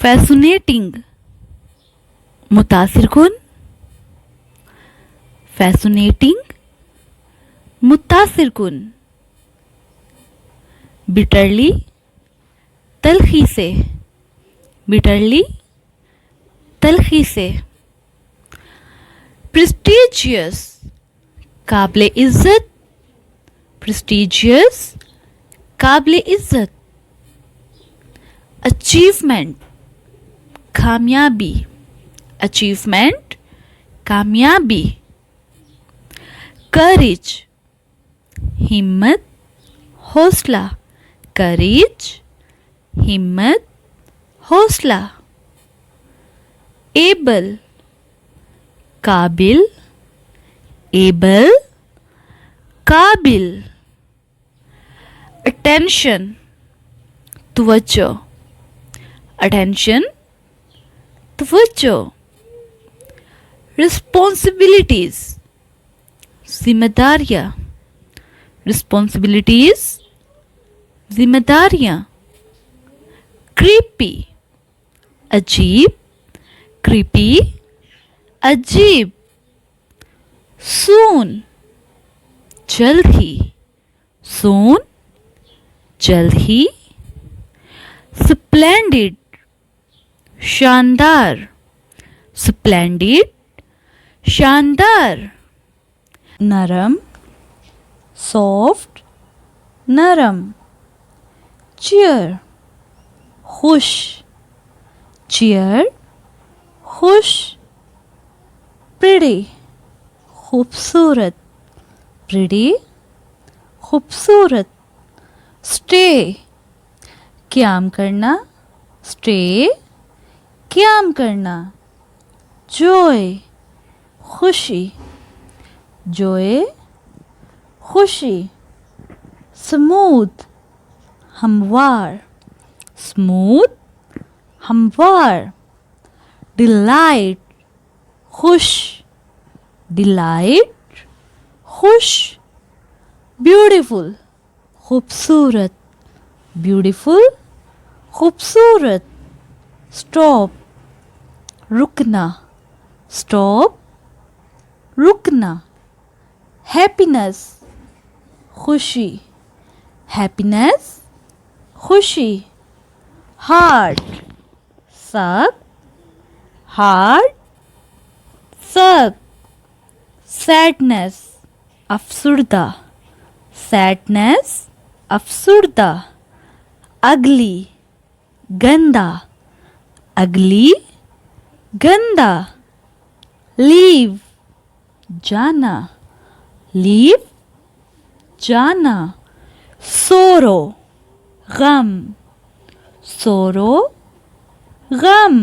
Fascinating मुतासिर कुन, fascinating मुतासिर कुन। बिटरली तलखी से, बिटरली तलखी से। प्रेस्टिजियस काबिले इज्जत, प्रेस्टिजियस काबिले इज्जत। अचीवमेंट कामयाबी, अचीवमेंट कामयाबी। करेज हिम्मत हौसला, करेज हिम्मत हौसला। एबल काबिल, एबल काबिल। अटेंशन तवज्जो, अटेंशन तवज्जो। रिस्पॉन्सिबिलिटीज जिम्मेदारियां, रिस्पॉन्सिबिलिटीज जिम्मेदारियां। क्रीपी अजीब, क्रीपी अजीब। सून जल्द ही, सून जल्द ही। स्प्लेंडिड शानदार, स्प्लेंडिड शानदार। नरम सॉफ्ट नरम। चीयर खुश, चीयर खुश। प्रिटी खूबसूरत, प्रिटी खूबसूरत। स्टे क़याम करना, स्टे क़याम करना। जॉय खुशी, जॉय खुशी। स्मूथ हमवार, स्मूथ हमवार। डिलाइट खुश, डिलाइट खुश। ब्यूटीफुल खूबसूरत, ब्यूटीफुल खूबसूरत। स्टॉप रुकना, स्टॉप रुकना। हैप्पीनेस खुशी, हैप्पीनेस खुशी। हार्ट सख्त, हार्ट सख्त। सैडनेस अफसुर्दा, सैडनेस अफसुर्दा। अगली गंदा, अगली गंदा। लीव जाना, लीव जाना। सोरो गम, सोरो गम।